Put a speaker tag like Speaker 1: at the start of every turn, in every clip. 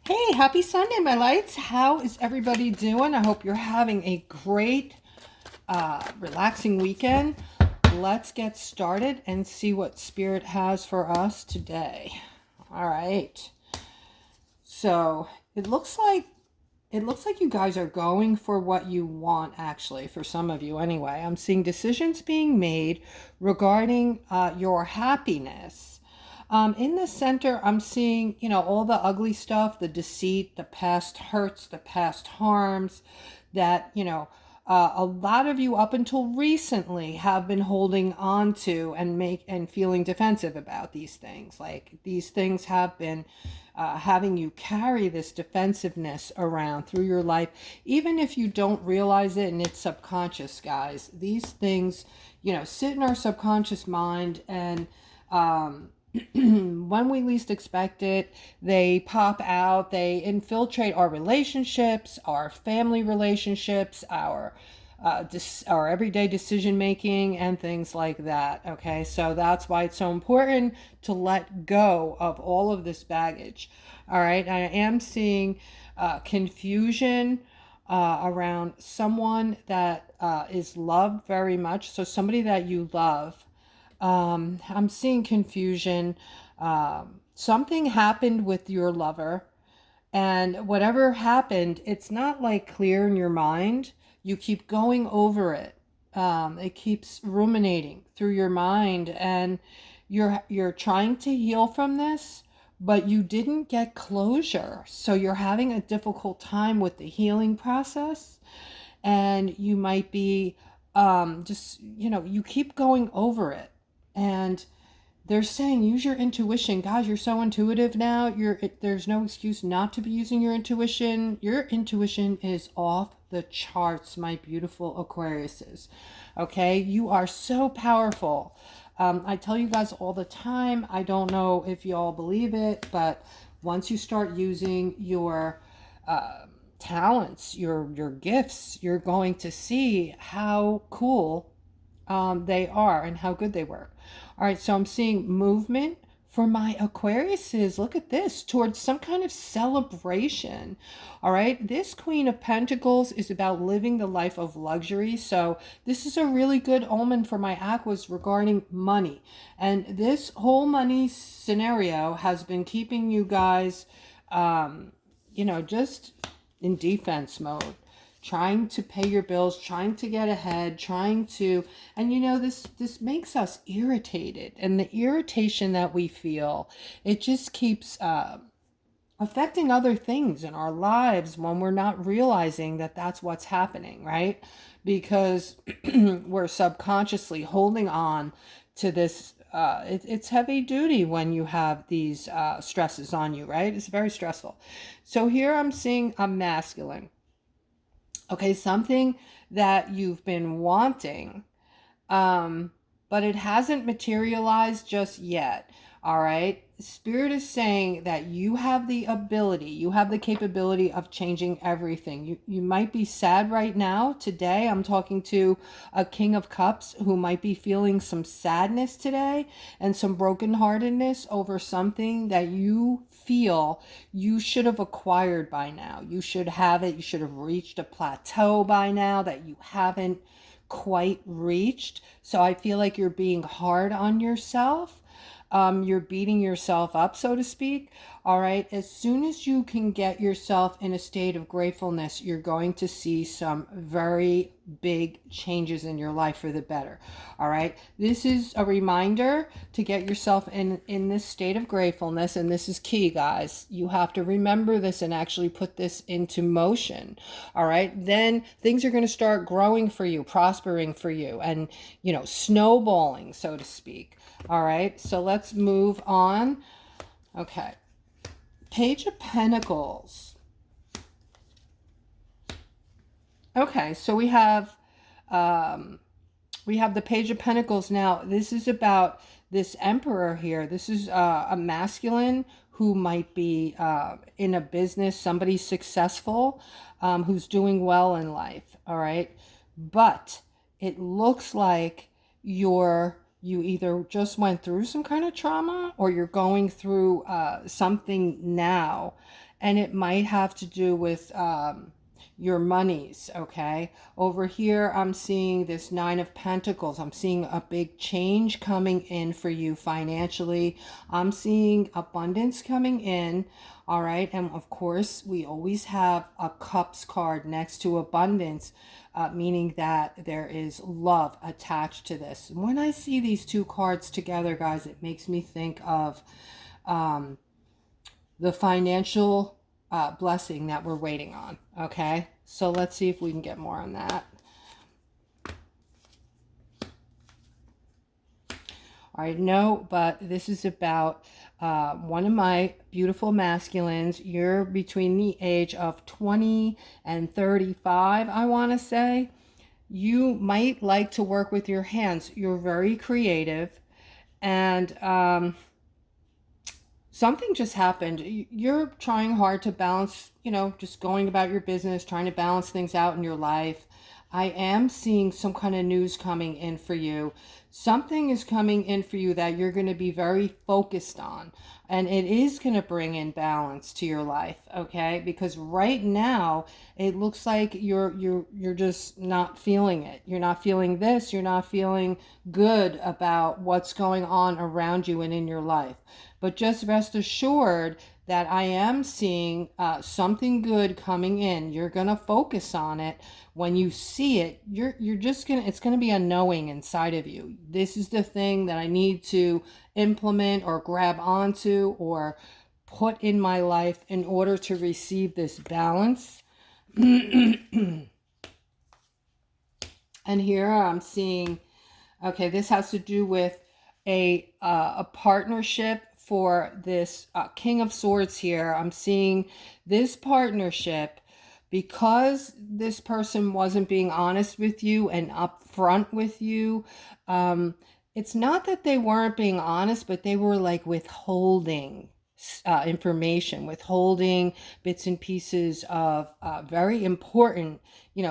Speaker 1: Hey, happy Sunday, my lights. How is everybody doing? I hope you're having a great, relaxing weekend. Let's get started and see what Spirit has for us today. All right. So it looks like you guys are going for what you want, actually, for some of you anyway. I'm seeing decisions being made regarding your happiness. In the center, I'm seeing, all the ugly stuff, the deceit, the past hurts, the past harms that, a lot of you up until recently have been holding on to and feeling defensive about these things. Like these things have been having you carry this defensiveness around through your life, even if you don't realize it and it's subconscious, guys. These things, sit in our subconscious mind, and when we least expect it, they pop out, they infiltrate our relationships, our family relationships, our everyday decision making, and things like that. Okay, so that's why it's so important to let go of all of this baggage. All right, I am seeing confusion around someone that is loved very much. So somebody that you love. I'm seeing confusion. Something happened with your lover, and whatever happened, it's not like clear in your mind. You keep going over it. It keeps ruminating through your mind, and you're trying to heal from this, but you didn't get closure. So you're having a difficult time with the healing process, and you might be just, you keep going over it. And they're saying use your intuition. Guys, you're so intuitive now. There's no excuse not to be using your intuition. Your intuition is off the charts, my beautiful Aquariuses. Okay, you are so powerful. I tell you guys all the time, I don't know if you all believe it, but once you start using your talents, your gifts, you're going to see how cool they are and how good they work. All right, so I'm seeing movement for my Aquariuses. Look at this, towards some kind of celebration. All right, this Queen of Pentacles is about living the life of luxury. So this is a really good omen for my Aquas regarding money. And this whole money scenario has been keeping you guys, just in defense mode, trying to pay your bills, trying to get ahead, and this makes us irritated. And the irritation that we feel, it just keeps affecting other things in our lives when we're not realizing that that's what's happening, right? Because we're subconsciously holding on to this. It's heavy duty when you have these stresses on you, right? It's very stressful. So here I'm seeing a masculine. Okay, something that you've been wanting, but it hasn't materialized just yet. All right. Spirit is saying that you have the ability, you have the capability of changing everything. You might be sad right now. Today, I'm talking to a King of Cups who might be feeling some sadness today and some brokenheartedness over something that you feel you should have acquired by now. You should have it. You should have reached a plateau by now that you haven't quite reached. So I feel like you're being hard on yourself. You're beating yourself up, so to speak. All right. As soon as you can get yourself in a state of gratefulness, you're going to see some very big changes in your life for the better. All right. This is a reminder to get yourself in this state of gratefulness. And this is key, guys. You have to remember this and actually put this into motion. All right. Then things are going to start growing for you, prospering for you, and, snowballing, so to speak. All right, so let's move on. Okay, Page of Pentacles. Okay, so we have the Page of Pentacles now. This is about this Emperor here. This is a masculine who might be in a business, somebody successful, who's doing well in life. All right, but it looks like you're you either just went through some kind of trauma or you're going through something now. And it might have to do with your monies, okay? Over here, I'm seeing this Nine of Pentacles. I'm seeing a big change coming in for you financially. I'm seeing abundance coming in, all right? And of course, we always have a Cups card next to abundance, meaning that there is love attached to this. When I see these two cards together, guys, it makes me think of the financial blessing that we're waiting on. Okay, so let's see if we can get more on that. All right, no, but this is about one of my beautiful masculines. You're between the age of 20 and 35, I want to say. You might like to work with your hands. You're very creative, and something just happened. You're trying hard to balance, just going about your business, trying to balance things out in your life. I am seeing some kind of news coming in for you. Something is coming in for you that you're going to be very focused on, and it is going to bring in balance to your life, okay? Because right now it looks like you're just not feeling it. You're not feeling this. You're not feeling good about what's going on around you and in your life. But just rest assured that I am seeing something good coming in. You're going to focus on it. When you see it, you're just going to, it's going to be a knowing inside of you. This is the thing that I need to implement or grab onto or put in my life in order to receive this balance. And here I'm seeing, okay, this has to do with a partnership for this King of Swords here. I'm seeing this partnership, because this person wasn't being honest with you and upfront with you. It's not that they weren't being honest, but they were like withholding information, withholding bits and pieces of very important,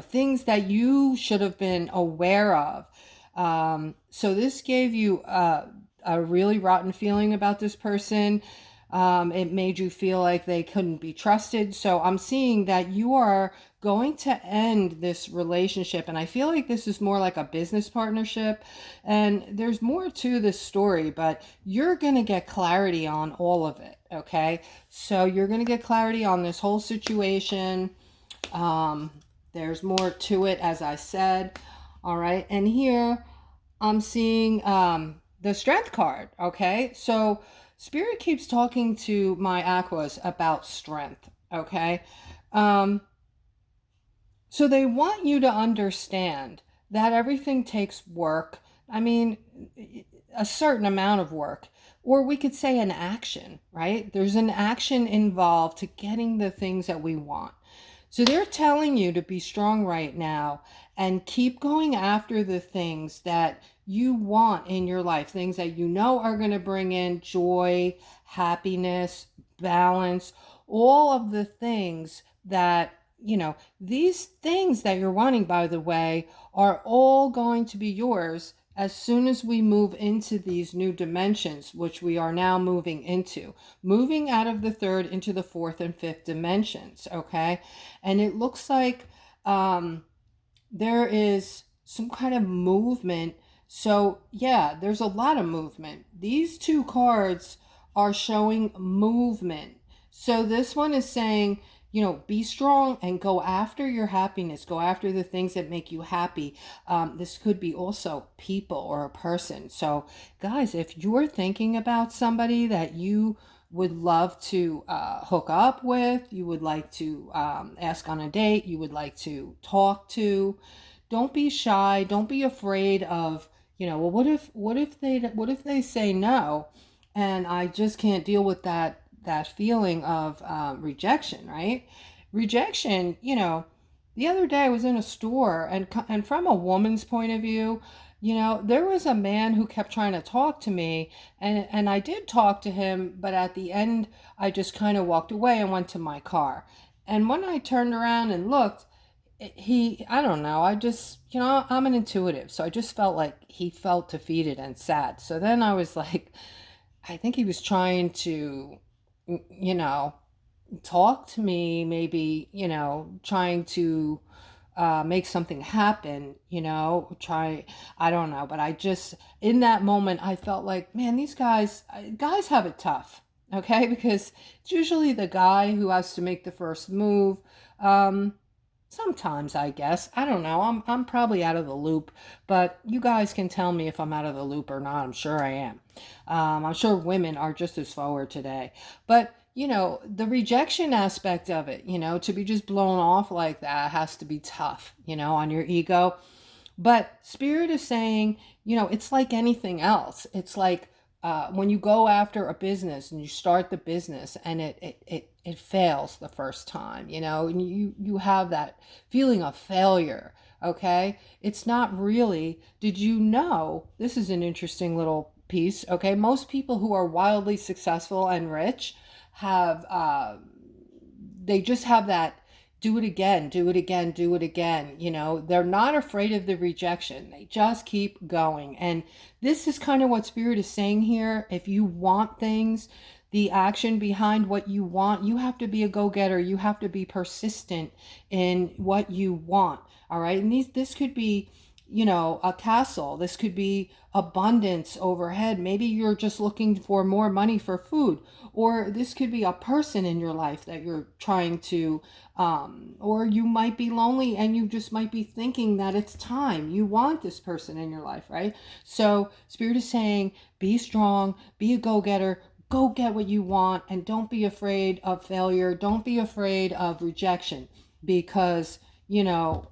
Speaker 1: things that you should have been aware of. So this gave you a really rotten feeling about this person. It made you feel like they couldn't be trusted. So I'm seeing that you are going to end this relationship. And I feel like this is more like a business partnership. And there's more to this story, but you're going to get clarity on all of it. Okay. So you're going to get clarity on this whole situation. There's more to it, as I said. All right. And here I'm seeing the Strength card. Okay. So Spirit keeps talking to my Aquas about strength, okay? So they want you to understand that everything takes work. I mean, a certain amount of work. Or we could say an action, right? There's an action involved to getting the things that we want. So they're telling you to be strong right now and keep going after the things that you want in your life, things that you know are going to bring in joy, happiness, balance, all of the things that, these things that you're wanting, by the way, are all going to be yours as soon as we move into these new dimensions, which we are now moving out of the third into the fourth and fifth dimensions, okay? And it looks like there is some kind of movement. So yeah, there's a lot of movement. These two cards are showing movement. So this one is saying, be strong and go after your happiness. Go after the things that make you happy. This could be also people or a person. So guys, if you're thinking about somebody that you would love to hook up with, you would like to ask on a date, you would like to talk to, don't be shy. Don't be afraid of, well, what if they say no, and I just can't deal with that feeling of rejection, right? Rejection, the other day I was in a store, and from a woman's point of view, there was a man who kept trying to talk to me, and I did talk to him, but at the end I just kind of walked away and went to my car. And when I turned around and looked, I don't know, I just, I'm an intuitive, so I just felt like he felt defeated and sad. So then I was like, I think he was trying to, you know, talk to me, maybe, trying to make something happen, try, I don't know. But I just, in that moment, I felt like, man, these guys have it tough, okay? Because it's usually the guy who has to make the first move. Um, Sometimes, I guess. I don't know. I'm probably out of the loop, but you guys can tell me if I'm out of the loop or not. I'm sure I am. I'm sure women are just as forward today. But, the rejection aspect of it, to be just blown off like that has to be tough, on your ego. But Spirit is saying, it's like anything else. It's like when you go after a business and you start the business and it fails the first time, and you have that feeling of failure. Okay. It's not really, did you know, this is an interesting little piece. Okay. Most people who are wildly successful and rich have, they just have that do it again, do it again, do it again. They're not afraid of the rejection. They just keep going. And this is kind of what Spirit is saying here. If you want things, the action behind what you want, you have to be a go-getter. You have to be persistent in what you want. All right. And this could be, a castle. This could be abundance overhead. Maybe you're just looking for more money for food, or this could be a person in your life that you're trying to, or you might be lonely and you just might be thinking that it's time. You want this person in your life, right? So Spirit is saying, be strong, be a go-getter, go get what you want, and don't be afraid of failure. Don't be afraid of rejection, because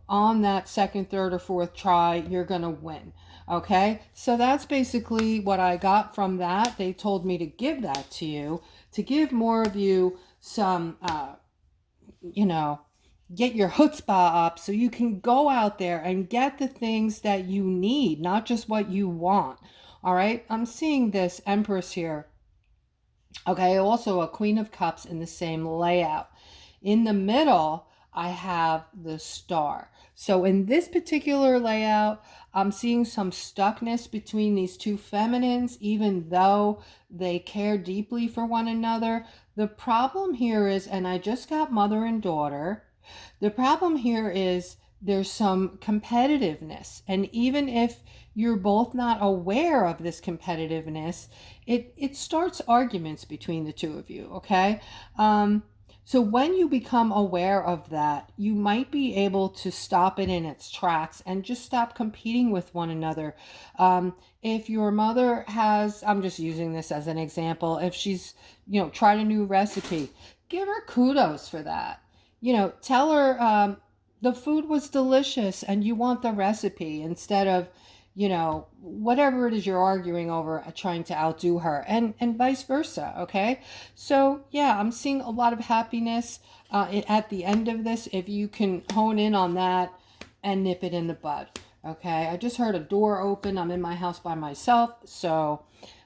Speaker 1: on that second, third, or fourth try, you're going to win. Okay. So that's basically what I got from that. They told me to give that to you, to give more of you some, get your chutzpah up so you can go out there and get the things that you need, not just what you want. All right. I'm seeing this Empress here. Okay. Also a Queen of Cups in the same layout. In the middle, I have the Star. So in this particular layout, I'm seeing some stuckness between these two feminines, even though they care deeply for one another. The problem here is, and I just got mother and daughter, the problem here is there's some competitiveness. And even if you're both not aware of this competitiveness, it starts arguments between the two of you, okay? So when you become aware of that, you might be able to stop it in its tracks and just stop competing with one another. If your mother has, I'm just using this as an example, if she's, tried a new recipe, give her kudos for that. Tell her the food was delicious and you want the recipe, instead of, whatever it is you're arguing over, trying to outdo her, and vice versa. Okay. So yeah, I'm seeing a lot of happiness at the end of this, if you can hone in on that and nip it in the bud. Okay. I just heard a door open. I'm in my house by myself. So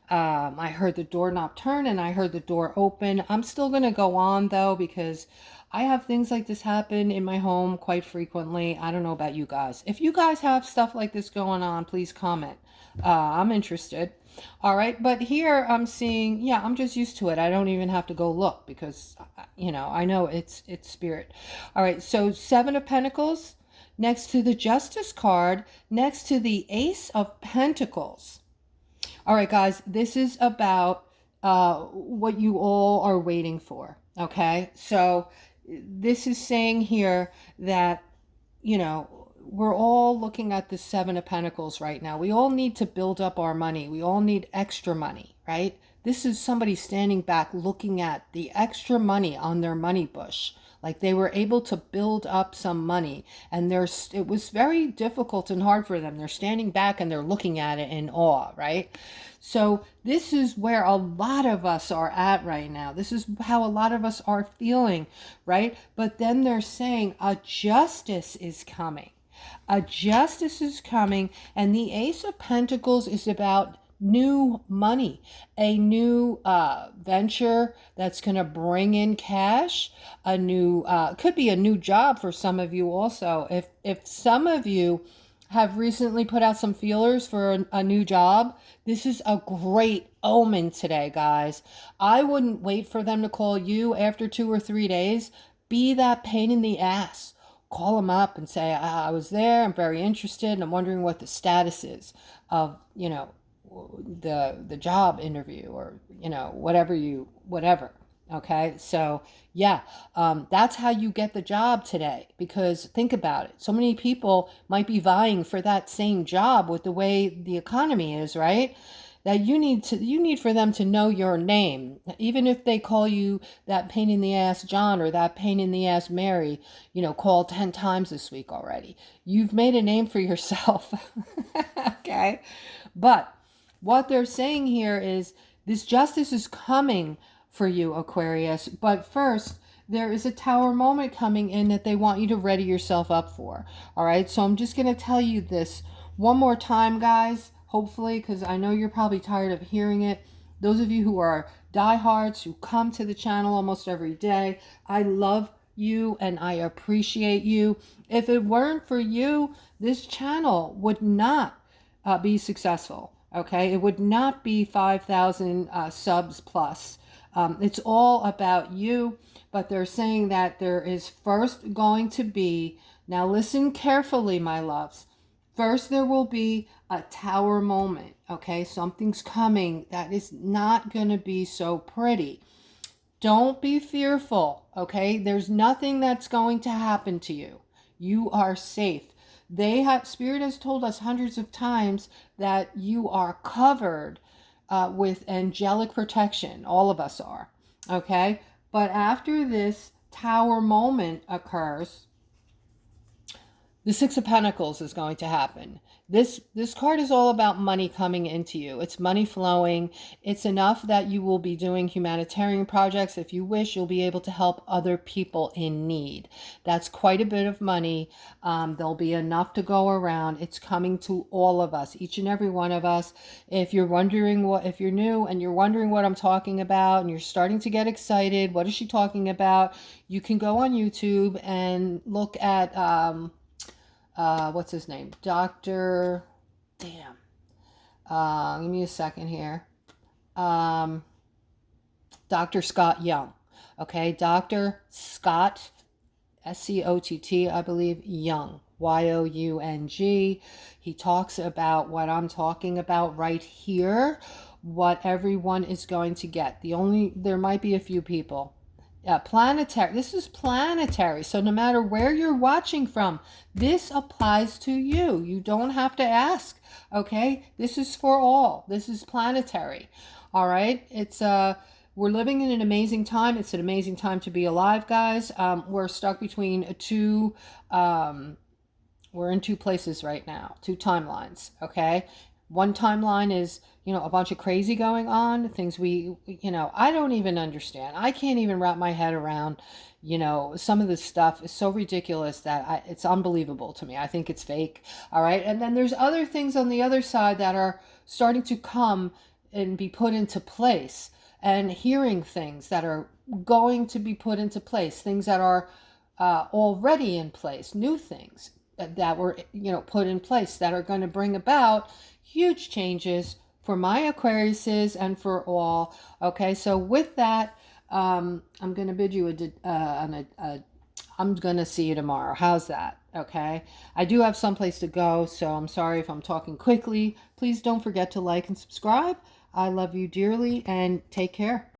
Speaker 1: I heard the doorknob turn and I heard the door open. I'm still going to go on though, because I have things like this happen in my home quite frequently. I don't know about you guys. If you guys have stuff like this going on, please comment. I'm interested. All right. But here I'm seeing, yeah, I'm just used to it. I don't even have to go look, because, I know it's Spirit. All right. So 7 of Pentacles next to the Justice card, next to the Ace of Pentacles. All right, guys, this is about what you all are waiting for. Okay. So this is saying here that, we're all looking at the 7 of Pentacles right now. We all need to build up our money. We all need extra money, right? This is somebody standing back looking at the extra money on their money bush. Like they were able to build up some money, and it was very difficult and hard for them. They're standing back and they're looking at it in awe, right? So this is where a lot of us are at right now. This is how a lot of us are feeling, right? But then they're saying a justice is coming. A justice is coming, and the Ace of Pentacles is about new money, a new venture that's going to bring in cash, a new could be a new job for some of you also. If some of you have recently put out some feelers for a new job, this is a great omen today, guys. I wouldn't wait for them to call you after 2 or 3 days. Be that pain in the ass. Call them up and say, I was there, I'm very interested, and I'm wondering what the status is of, the job interview, or, whatever. Okay, so yeah, that's how you get the job today. Because think about it, so many people might be vying for that same job with the way the economy is, right? That you need for them to know your name, even if they call you that pain in the ass John or that pain in the ass Mary. Called 10 times this week already. You've made a name for yourself. Okay, but what they're saying here is this justice is coming for you, Aquarius. But first, there is a tower moment coming in that they want you to ready yourself up for. All right, so I'm just going to tell you this one more time, guys, hopefully, because I know you're probably tired of hearing it. Those of you who are diehards, who come to the channel almost every day, I love you and I appreciate you. If it weren't for you, this channel would not be successful. Okay, it would not be 5,000 subs plus. It's all about you, but they're saying that there is first going to be, now listen carefully, my loves. First, there will be a tower moment. Okay, something's coming that is not going to be so pretty. Don't be fearful. Okay, there's nothing that's going to happen to you. You are safe. Spirit has told us hundreds of times that you are covered with angelic protection. All of us are. Okay, but after this tower moment occurs, the Six of Pentacles is going to happen. This card is all about money coming into you. It's money flowing. It's enough that you will be doing humanitarian projects. If you wish, you'll be able to help other people in need. That's quite a bit of money. There'll be enough to go around. It's coming to all of us, each and every one of us. If you're new and you're wondering what I'm talking about and you're starting to get excited, what is she talking about? You can go on YouTube and look at what's his name? Dr. Damn. Give me a second here. Dr. Scott Young. Okay, Dr. Scott, Scott, I believe, Young, Young. He talks about what I'm talking about right here, what everyone is going to get. There might be a few people. Planetary. This is planetary. So no matter where you're watching from, this applies to you. You don't have to ask. Okay? This is for all. This is planetary. All right? We're living in an amazing time. It's an amazing time to be alive, guys. We're stuck between we're in two places right now, two timelines. Okay? One timeline is, a bunch of crazy going on, things I don't even understand. I can't even wrap my head around, some of this stuff is so ridiculous that it's unbelievable to me. I think it's fake. All right. And then there's other things on the other side that are starting to come and be put into place, and hearing things that are going to be put into place, things that are already in place, new things that were, put in place that are going to bring about huge changes for my Aquariuses and for all. Okay, so with that, I'm going to bid you I'm going to see you tomorrow. How's that? Okay, I do have someplace to go, so I'm sorry if I'm talking quickly. Please don't forget to like and subscribe. I love you dearly, and take care.